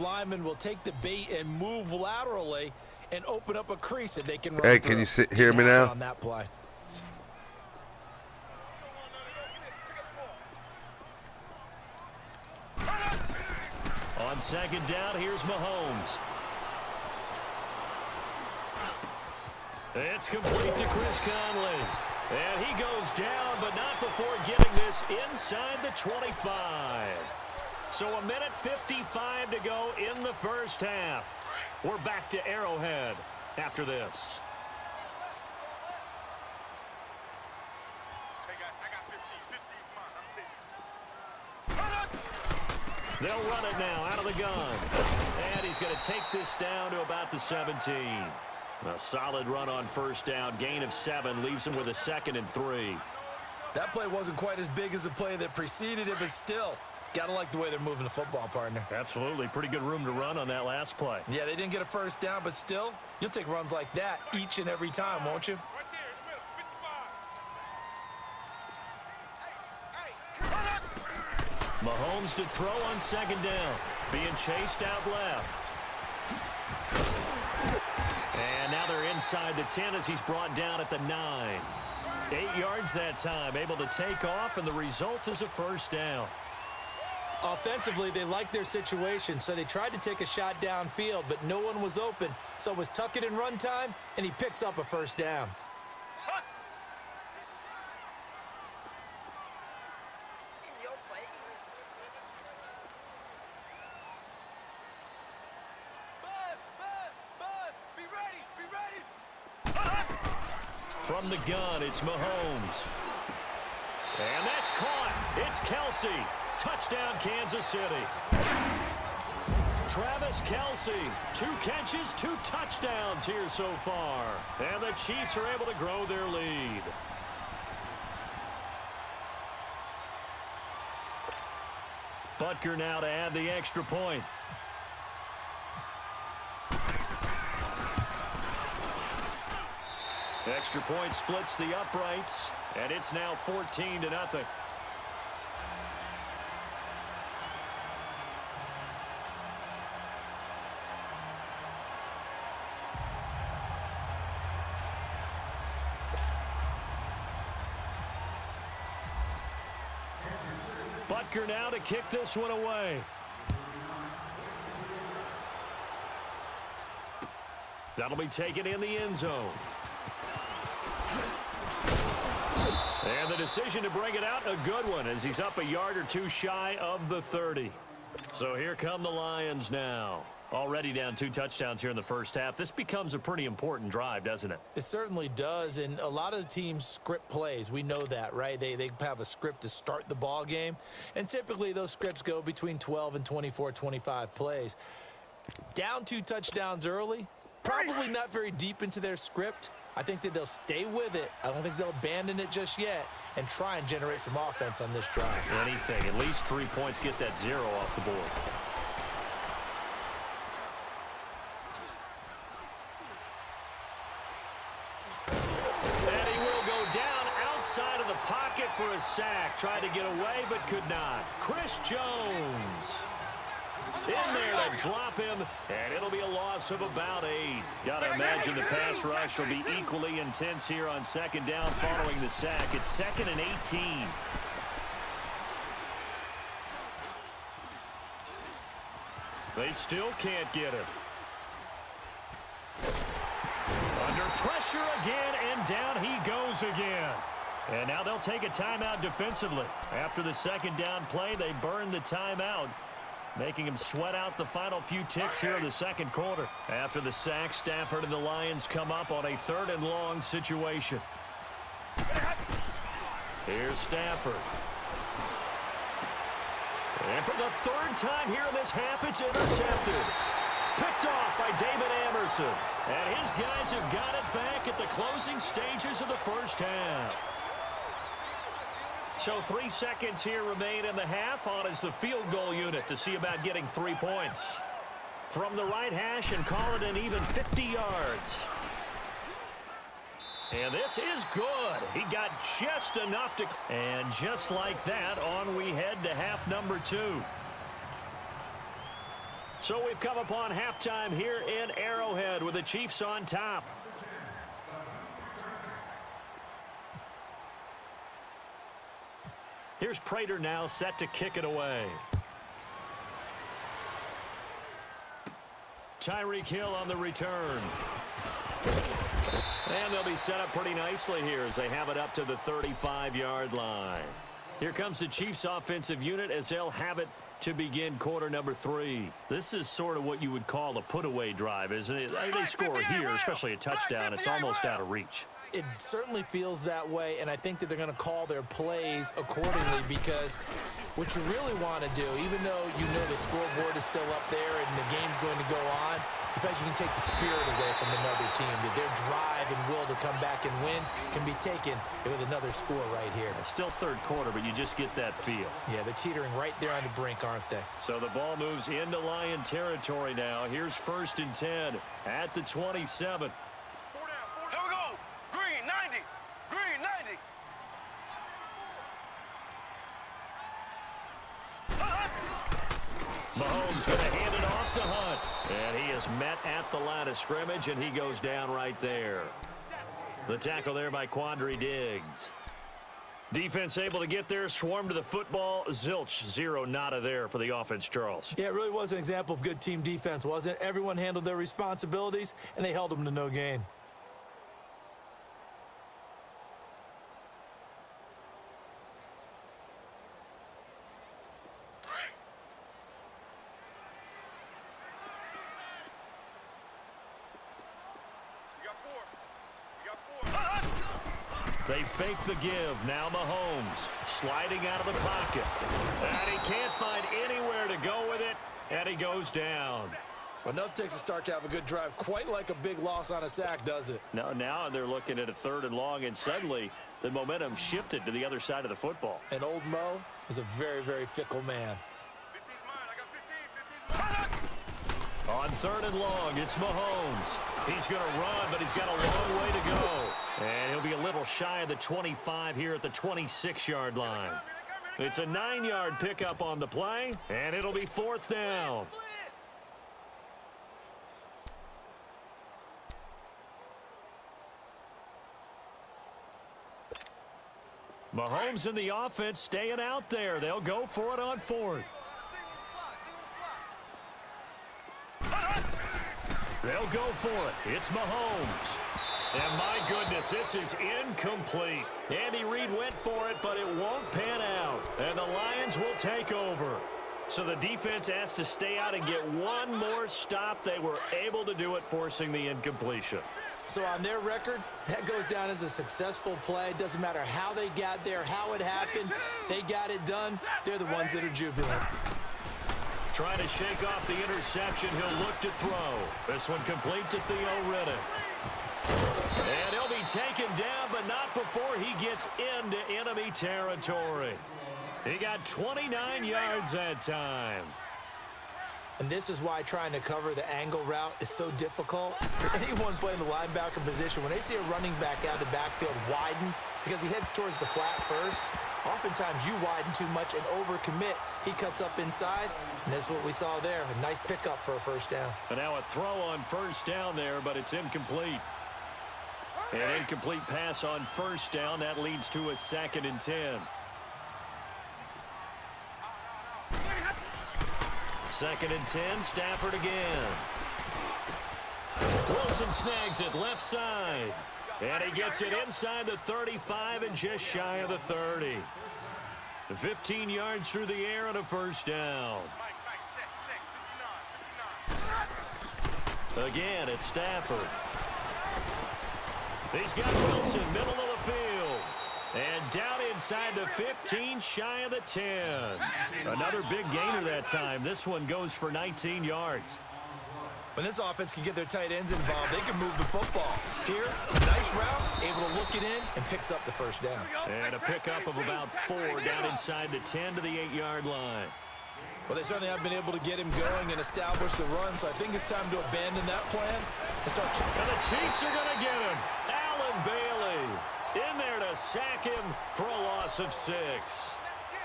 lineman will take the bait and move laterally and open up a crease that they can run Hey, through. can you hear me now? On that play. On second down, here's Mahomes. It's complete to Chris Conley. And he goes down, but not before getting this inside the 25. So 1:55 to go in the first half. We're back to Arrowhead after this. Hey guys, I got 15. 15's mine. I'm taking it. They'll run it now out of the gun. And he's going to take this down to about the 17. A solid run on first down. Gain of 7 leaves him with a 2nd and 3. That play wasn't quite as big as the play that preceded it, but still, got to like the way they're moving the football, partner. Absolutely. Pretty good room to run on that last play. Yeah, they didn't get a first down, but still, you'll take runs like that each and every time, won't you? Right there in the middle, 55. Mahomes to throw on second down. Being chased out left. And now they're inside the 10 as he's brought down at the 9. 8 yards that time, able to take off, and the result is a first down. Offensively, they liked their situation, so they tried to take a shot downfield, but no one was open. So it was tuck it in run time, and he picks up a first down. In your face. Buzz, be ready, be ready. From the gun, it's Mahomes. And that's caught. It's Kelsey. Touchdown, Kansas City. Travis Kelsey, 2 catches, 2 touchdowns here so far. And the Chiefs are able to grow their lead. Butker now to add the extra point. Extra point splits the uprights, and it's now 14-0. Butker now to kick this one away. That'll be taken in the end zone. And the decision to bring it out, a good one, as he's up a yard or 2 shy of the 30. So here come the Lions now. Already down 2 touchdowns here in the first half. This becomes a pretty important drive, doesn't it? It certainly does, and a lot of the teams script plays. We know that, right? They have a script to start the ball game, and typically those scripts go between 12 and 24, 25 plays. Down 2 touchdowns early, probably not very deep into their script. I think that they'll stay with it. I don't think they'll abandon it just yet and try and generate some offense on this drive. Anything, at least 3 points, get that 0 off the board. And he will go down outside of the pocket for a sack. Tried to get away but could not. Chris Jones in there to drop him, and it'll be a loss of about 8. Gotta imagine the pass rush will be equally intense here on second down following the sack. It's 2nd and 18. They still can't get him. Under pressure again, and down he goes again. And now they'll take a timeout defensively. After the second down play, they burn the timeout, making him sweat out the final few ticks here in the second quarter. After the sack, Stafford and the Lions come up on a 3rd and long situation. Here's Stafford. And for the 3rd time here in this half, it's intercepted. Picked off by David Amerson. And his guys have got it back at the closing stages of the first half. So 3 seconds here remain in the half. On is the field goal unit to see about getting 3 points. From the right hash and call it an even 50 yards. And this is good. He got just enough to... And just like that, on we head to half number 2. So we've come upon halftime here in Arrowhead with the Chiefs on top. Here's Prater now set to kick it away. Tyreek Hill on the return. And they'll be set up pretty nicely here as they have it up to the 35-yard line. Here comes the Chiefs offensive unit as they'll have it to begin quarter number 3. This is sort of what you would call a put-away drive, isn't it? They score here, especially a touchdown. It's almost out of reach. It certainly feels that way, and I think that they're going to call their plays accordingly because what you really want to do, even though you know the scoreboard is still up there and the game's going to go on, in fact, you can take the spirit away from another team. That their drive and will to come back and win can be taken with another score right here. Still third quarter, but you just get that feel. Yeah, they're teetering right there on the brink, aren't they? So the ball moves into Lion territory now. Here's 1st and 10 at the 27. Here we go. Green 90. Green 90. Mahomes going to hand it off to Hunt. And he is met at the line of scrimmage, and he goes down right there. The tackle there by Quandre Diggs. Defense able to get there, swarm to the football. Zilch, 0 nada there for the offense, Charles. Yeah, it really was an example of good team defense, wasn't it? Everyone handled their responsibilities, and they held them to no gain. They fake the give. Now Mahomes sliding out of the pocket. And he can't find anywhere to go with it, and he goes down. Well, enough takes a start to have a good drive. Quite like a big loss on a sack, does it? No, now they're looking at a 3rd and long, and suddenly the momentum shifted to the other side of the football. And old Mo is a very, very fickle man. 15's mine. I got 15. 15's mine. On 3rd and long, it's Mahomes. He's going to run, but he's got a long way to go. And he'll be a little shy of the 25 here at the 26-yard line. It's a 9-yard pickup on the play, and it'll be 4th down. Mahomes and the offense staying out there. They'll go for it on 4th. They'll go for it. It's Mahomes. And my goodness, this is incomplete. Andy Reid went for it, but it won't pan out. And the Lions will take over. So the defense has to stay out and get one more stop. They were able to do it, forcing the incompletion. So on their record, that goes down as a successful play. Doesn't matter how they got there, how it happened. They got it done. They're the ones that are jubilant. Trying to shake off the interception. He'll look to throw. This one complete to Theo Riddick. And he'll be taken down, but not before he gets into enemy territory. He got 29 yards that time. And this is why trying to cover the angle route is so difficult. For anyone playing the linebacker position, when they see a running back out of the backfield widen because he heads towards the flat first, oftentimes you widen too much and overcommit. He cuts up inside, and that's what we saw there. A nice pickup for a 1st down. And now a throw on 1st down there, but it's incomplete. An incomplete pass on 1st down. That leads to a 2nd and 10. 2nd and 10, Stafford again. Wilson snags it left side. And he gets it inside the 35 and just shy of the 30. 15 yards through the air and a 1st down. Again, it's Stafford. He's got Wilson, middle of the field. And down inside the 15, shy of the 10. Another big gainer that time. This one goes for 19 yards. When this offense can get their tight ends involved, they can move the football. Here, nice route, able to look it in, and picks up the 1st down. And a pickup of about 4 down inside the 10 to the 8-yard line. Well, they certainly have been able to get him going and establish the run, so I think it's time to abandon that plan and start. And the Chiefs are going to get him. Allen Bailey in there to sack him for a loss of 6.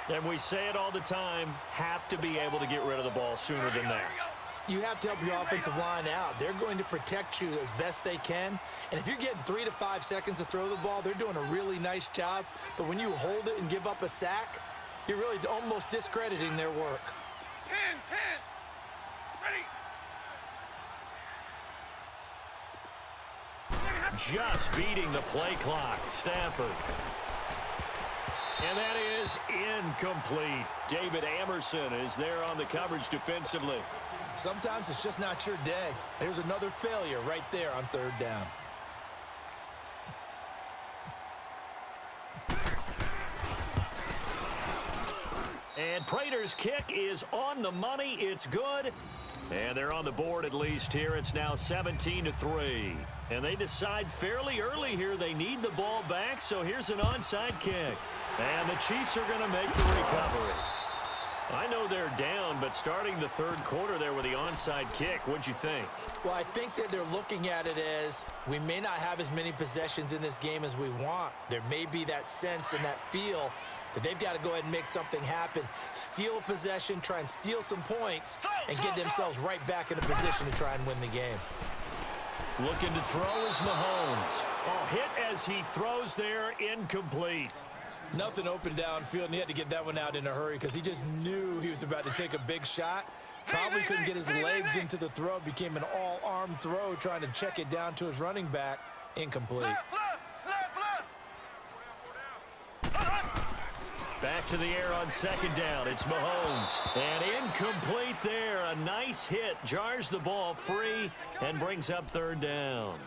And we say it all the time, have to be able to get rid of the ball sooner than that. you have to help your offensive line out. They're going to protect you as best they can. And if you're getting 3 to 5 seconds to throw the ball, they're doing a really nice job. But when you hold it and give up a sack, you're really almost discrediting their work. 10, 10. Ready. Just beating the play clock. Stafford. And that is incomplete. David Amerson is there on the coverage defensively. Sometimes it's just not your day. There's another failure right there on 3rd down. And Prater's kick is on the money. It's good. And they're on the board at least here. It's now 17-3. And they decide fairly early here they need the ball back, so here's an onside kick. And the Chiefs are going to make the recovery. I know they're down, but starting the 3rd quarter there with the onside kick, what'd you think? Well, I think that they're looking at it as we may not have as many possessions in this game as we want. There may be that sense and that feel that they've got to go ahead and make something happen, steal a possession, try and steal some points, and get themselves right back in a position to try and win the game. Looking to throw is Mahomes. Oh, hit as he throws there, incomplete. Nothing open downfield, and he had to get that one out in a hurry because he just knew he was about to take a big shot. Probably couldn't get his legs into the throw. Became an all-arm throw, trying to check it down to his running back. Incomplete. Left. Back to the air on 2nd down. It's Mahomes. And incomplete there. A nice hit. Jars the ball free and brings up 3rd down.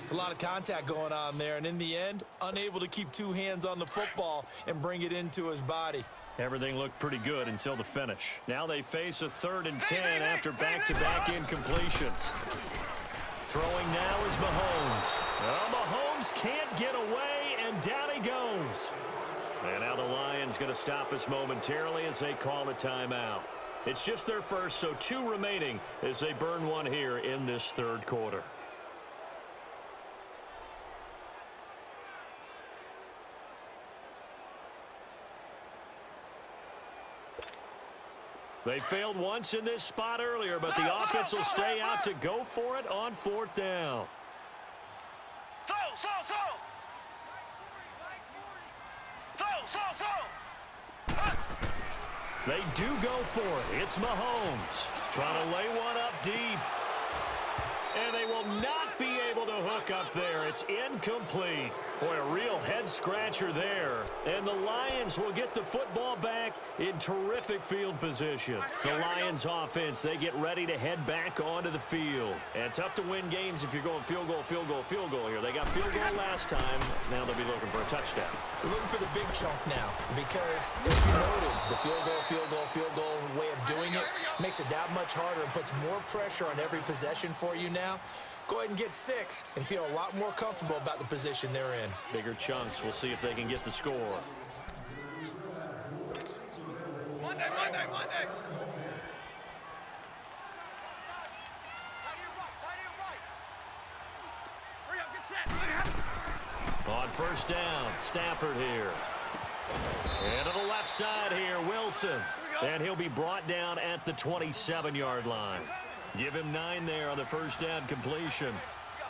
It's a lot of contact going on there, and in the end, unable to keep 2 hands on the football and bring it into his body. Everything looked pretty good until the finish. Now they face a 3rd and 10 after back-to-back incompletions. Throwing now is Mahomes. Well, Mahomes can't get away, and down he goes. And now the Lions going to stop us momentarily as they call a timeout. It's just their first, so 2 remaining as they burn one here in this 3rd quarter. They failed once in this spot earlier, but the offense will stay out to go for it on 4th down. Throw. They do go for it. It's Mahomes trying to lay one up deep. And they will not be able to hook up there. It's incomplete. Boy, a real head-scratcher there. And the Lions will get the football back in terrific field position. The Lions offense, they get ready to head back onto the field. And tough to win games if you're going field goal here. They got field goal last time. Now they'll be looking for a touchdown. They're looking for the big chunk now because, as you noted, the field goal way of doing it makes it that much harder and puts more pressure on every possession for you now. Go ahead and get 6 and feel a lot more comfortable about the position they're in. Bigger chunks. We'll see if they can get the score. Monday. Hurry up, get set. On 1st down, Stafford here. And to the left side here, Wilson. And he'll be brought down at the 27-yard line. Give him 9 there on the 1st down completion.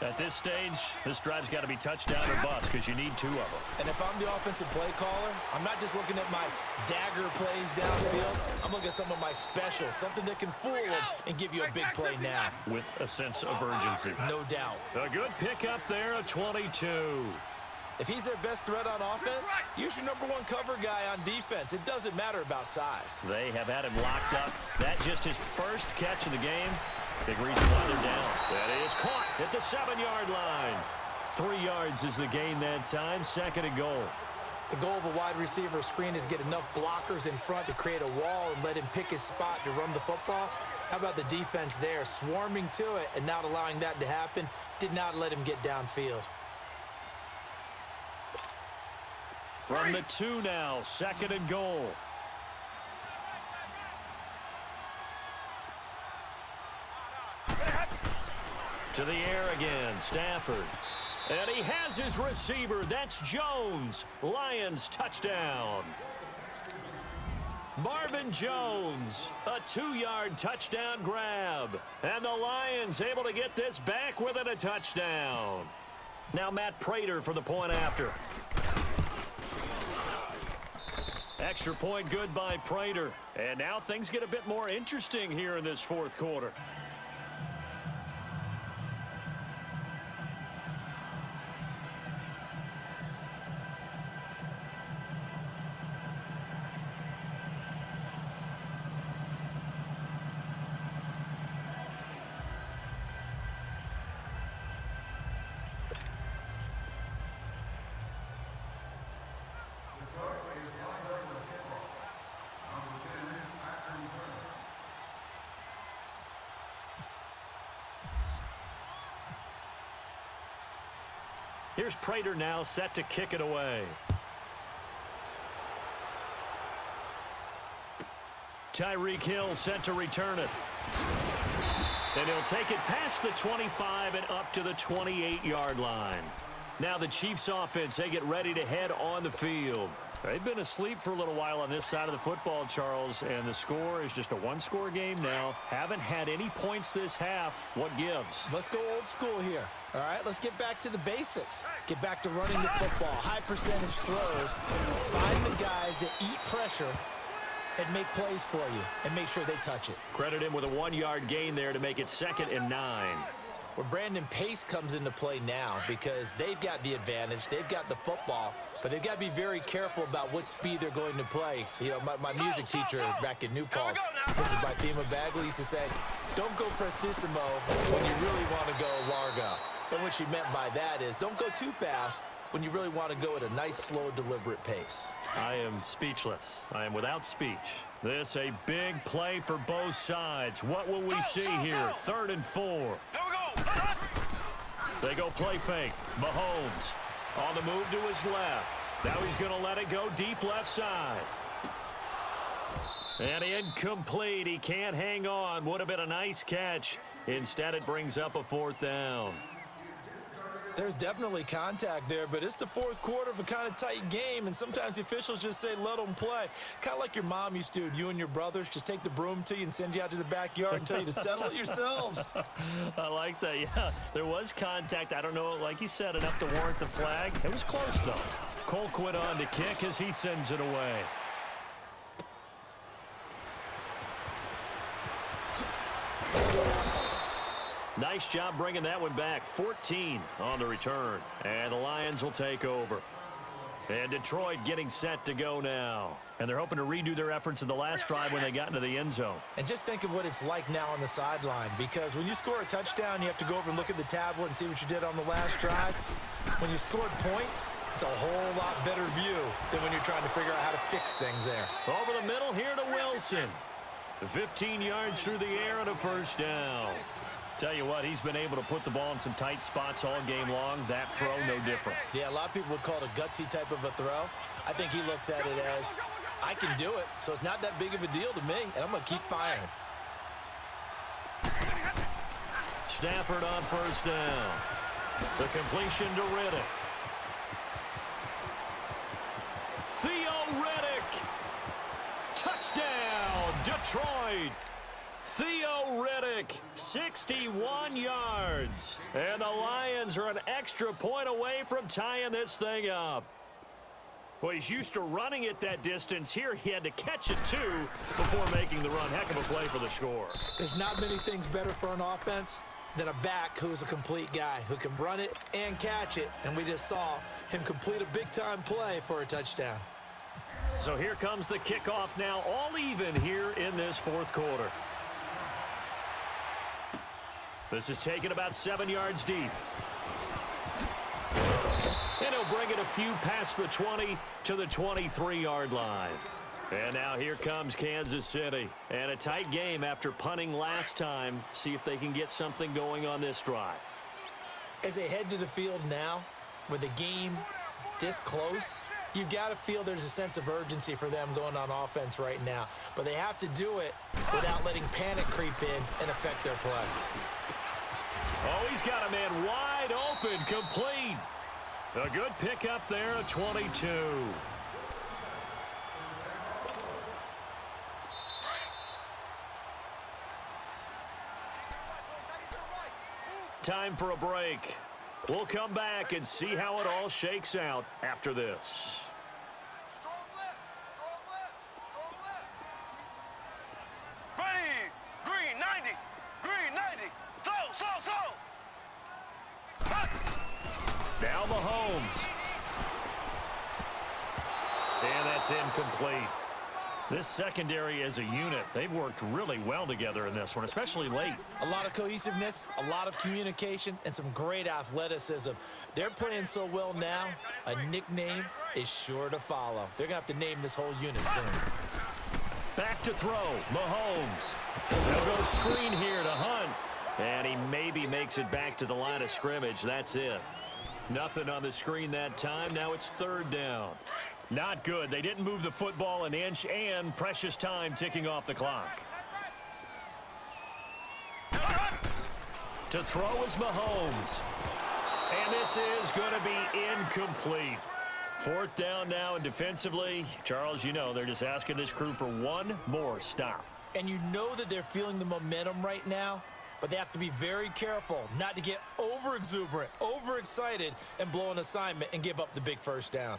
At this stage, this drive's got to be touchdown or bust because you need 2 of them. And if I'm the offensive play caller, I'm not just looking at my dagger plays downfield. I'm looking at some of my specials, something that can fool them and give you a big play now. With a sense of urgency. No doubt. A good pickup there, a 22. If he's their best threat on offense, use your #1 cover guy on defense. It doesn't matter about size. They have had him locked up. That just his first catch of the game. Big reason why they're down. That is caught at the 7-yard line. 3 yards is the gain that time. 2nd and goal. The goal of a wide receiver screen is get enough blockers in front to create a wall and let him pick his spot to run the football. How about the defense there, swarming to it and not allowing that to happen? Did not let him get downfield. From the 2 now, 2nd and goal. To the air again, Stafford. And he has his receiver. That's Jones. Lions touchdown. Marvin Jones, a 2-yard touchdown grab. And the Lions able to get this back within a touchdown. Now Matt Prater for the point after. Extra point good by Prater. And now things get a bit more interesting here in this fourth quarter. Here's Prater now set to kick it away. Tyreek Hill set to return it. And he'll take it past the 25 and up to the 28-yard line. Now the Chiefs offense, they get ready to head on the field. They've been asleep for a little while on this side of the football, Charles, and the score is just a one-score game now. Haven't had any points this half. What gives? Let's go old school here. All right, let's get back to the basics. Get back to running the football, high percentage throws. Find the guys that eat pressure and make plays for you and make sure they touch it. Credit him with a 1-yard gain there to make it 2nd and 9. Where Brandon Pace comes into play now because they've got the advantage. They've got the football, but they've got to be very careful about what speed they're going to play. You know, my music teacher back in New Paltz, this is by Thema Bagley, used to say, don't go prestissimo when you really want to go largo. And what she meant by that is don't go too fast when you really want to go at a nice, slow, deliberate pace. I am speechless. I am without speech. This a big play for both sides. What will we see here? 3rd and 4. They go play fake. Mahomes on the move to his left. Now he's going to let it go deep left side. And incomplete. He can't hang on. Would have been a nice catch. Instead, it brings up a 4th down. There's definitely contact there, but it's the fourth quarter of a kind of tight game, and sometimes the officials just say, let them play. Kind of like your mom used to do with you and your brothers. Just take the broom to you and send you out to the backyard and tell you to settle it yourselves. I like that, yeah. There was contact. I don't know, like you said, enough to warrant the flag. It was close, though. Colquitt on to kick as he sends it away. Nice job bringing that one back. 14 on the return. And the Lions will take over. And Detroit getting set to go now. And they're hoping to redo their efforts in the last drive when they got into the end zone. And just think of what it's like now on the sideline, because when you score a touchdown, you have to go over and look at the tablet and see what you did on the last drive. When you scored points, it's a whole lot better view than when you're trying to figure out how to fix things there. Over the middle here to Wilson. 15 yards through the air and a 1st down. Tell you what, he's been able to put the ball in some tight spots all game long. That throw, no different. Yeah, a lot of people would call it a gutsy type of a throw. I think he looks at it as, I can do it, so it's not that big of a deal to me, and I'm going to keep firing. Stafford on 1st down. The completion to Riddick. Theo Riddick. Touchdown, Detroit. Theo Riddick, 61 yards. And the Lions are an extra point away from tying this thing up. Well, he's used to running it that distance. Here he had to catch it, too, before making the run. Heck of a play for the score. There's not many things better for an offense than a back who's a complete guy, who can run it and catch it. And we just saw him complete a big-time play for a touchdown. So here comes the kickoff now, all even here in this fourth quarter. This is taken about 7 yards deep. And he'll bring it a few past the 20 to the 23-yard line. And now here comes Kansas City. And a tight game after punting last time. See if they can get something going on this drive. As they head to the field now, with the game this close, you've got to feel there's a sense of urgency for them going on offense right now. But they have to do it without letting panic creep in and affect their play. Oh, he's got a man wide open, complete. A good pickup there, a 22. time for a break. We'll come back and see how it all shakes out after this. Strong left, strong left, strong left. Ready, green 90, green 90. Slow. Now Mahomes. And that's incomplete. This secondary as a unit, they've worked really well together in this one, especially late. A lot of cohesiveness, a lot of communication, and some great athleticism. They're playing so well now, a nickname is sure to follow. They're going to have to name this whole unit soon. Back to throw, Mahomes. They'll go screen here to Hunt. And he maybe makes it back to the line of scrimmage. That's it. Nothing on the screen that time. Now it's third down. Not good. They didn't move the football an inch, and precious time ticking off the clock. To throw is Mahomes. And this is going to be incomplete. Fourth down now, and defensively, Charles, you know, they're just asking this crew for one more stop. And you know that they're feeling the momentum right now, but they have to be very careful not to get over-exuberant, over-excited, and blow an assignment and give up the big first down.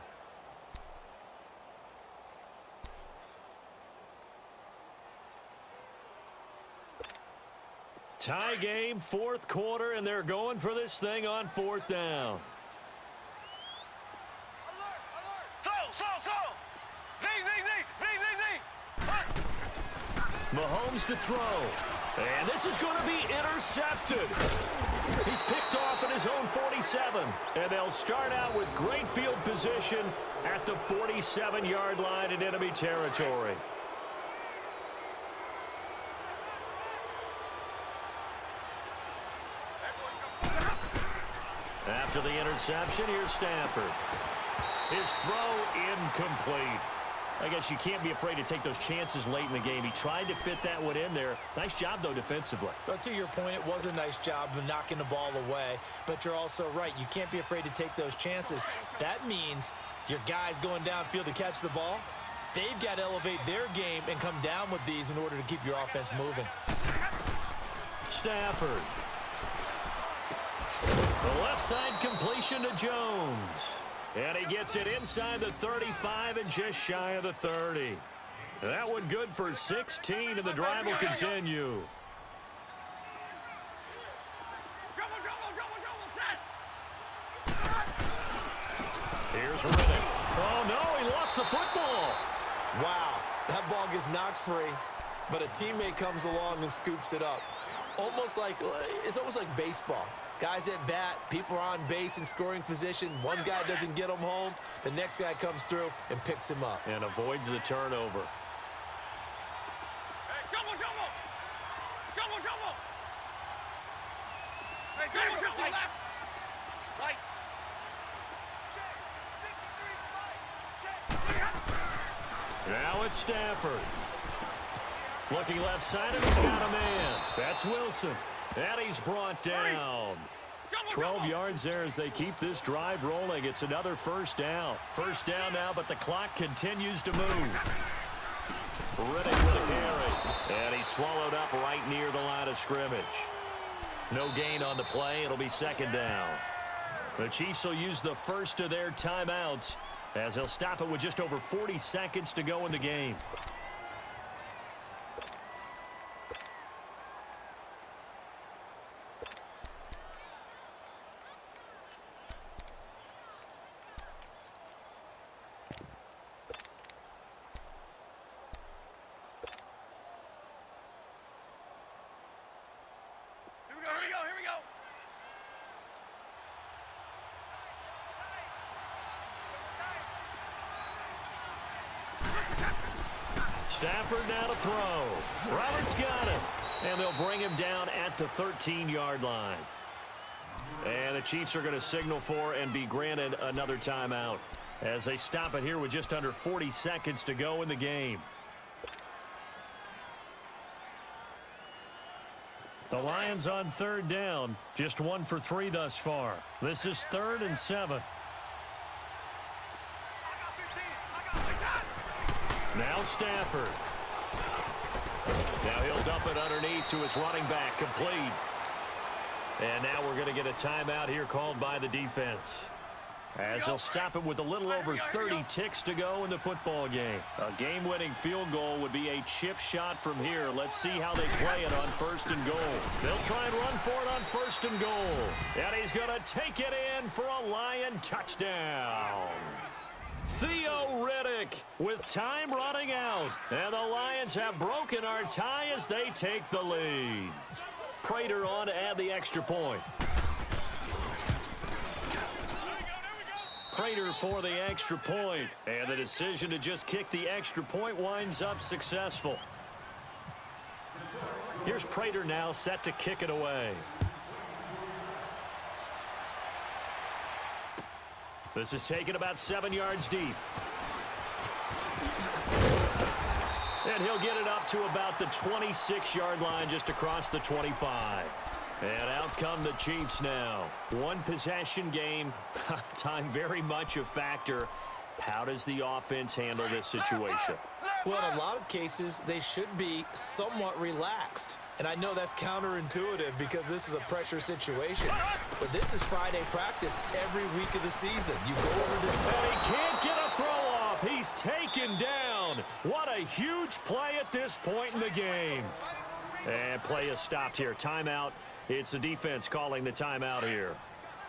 Tie game, fourth quarter, and they're going for this thing on fourth down. Slow. Z. Mahomes to throw. And this is going to be intercepted. He's picked off at his own 47. And they'll start out with great field position at the 47-yard line in enemy territory. After the interception, here's Stafford. His throw incomplete. I guess you can't be afraid to take those chances late in the game. He tried to fit that one in there. Nice job, though, defensively. But to your point, it was a nice job of knocking the ball away. But you're also right. You can't be afraid to take those chances. That means your guys going downfield to catch the ball, they've got to elevate their game and come down with these in order to keep your offense moving. Stafford. The left side completion to Jones. And he gets it inside the 35 and just shy of the 30. That one good for 16, and the drive will continue. Here's Riddick. Oh, no, he lost the football. Wow, that ball gets knocked free, but a teammate comes along and scoops it up. It's almost like baseball. Guys at bat, people are on base in scoring position. One guy doesn't get him home. The next guy comes through and picks him up. And avoids the turnover. Hey, jumbo. Hey, jumbo, left. Right. Check. Now it's Stafford. Looking left side, and he's got a man. That's Wilson. And he's brought down. 12 yards there as they keep this drive rolling. It's another first down. First down now, but the clock continues to move. Riddick with a carry. And he's swallowed up right near the line of scrimmage. No gain on the play. It'll be second down. The Chiefs will use the first of their timeouts as they'll stop it with just over 40 seconds to go in the game. Here we go. Stafford now to throw. Roberts got it. And they'll bring him down at the 13-yard line. And the Chiefs are going to signal for and be granted another timeout as they stop it here with just under 40 seconds to go in the game. The Lions on third down, just 1 for 3 thus far. This is 3rd and 7. Now Stafford. Now he'll dump it underneath to his running back, complete. And now we're going to get a timeout here called by the defense, as they'll stop it with a little over 30 ticks to go in the football game. A game-winning field goal would be a chip shot from here. Let's see how they play it on 1st and goal. They'll try and run for it on 1st and goal. And he's going to take it in for a Lion touchdown. Theo Riddick with time running out. And the Lions have broken our tie as they take the lead. Prater on to add the extra point. Prater for the extra point. And the decision to just kick the extra point winds up successful. Here's Prater now set to kick it away. This is taken about 7 yards deep. And he'll get it up to about the 26-yard line, just across the 25. And out come the Chiefs now. One possession game. Time very much a factor. How does the offense handle this situation? Well, in a lot of cases, they should be somewhat relaxed. And I know that's counterintuitive because this is a pressure situation. But this is Friday practice every week of the season. You go over the... And he can't get a throw off. He's taken down. What a huge play at this point in the game. And play is stopped here. Timeout. It's the defense calling the timeout here.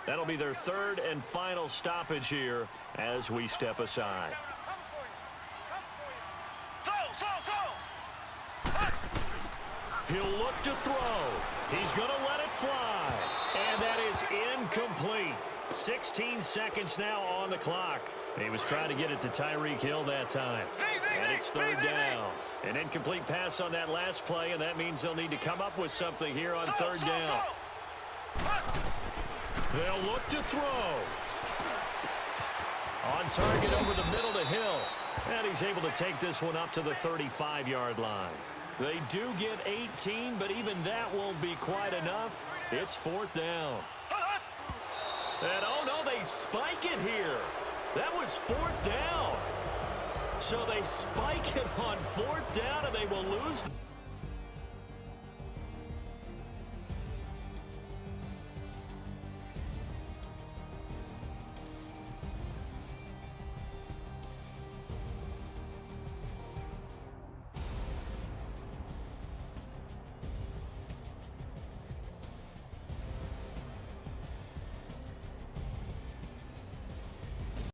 That'll be their 3rd and final stoppage here as we step aside. He'll look to throw. He's going to let it fly. And that is incomplete. 16 seconds now on the clock. He was trying to get it to Tyreek Hill that time. And it's 3rd down. An incomplete pass on that last play, and that means they'll need to come up with something here on 3rd down. They'll look to throw. On target over the middle to Hill. And he's able to take this one up to the 35-yard line. They do get 18, but even that won't be quite enough. It's 4th down. And oh no, they spike it here. That was 4th down. So they spike it on 4th down, and they will lose.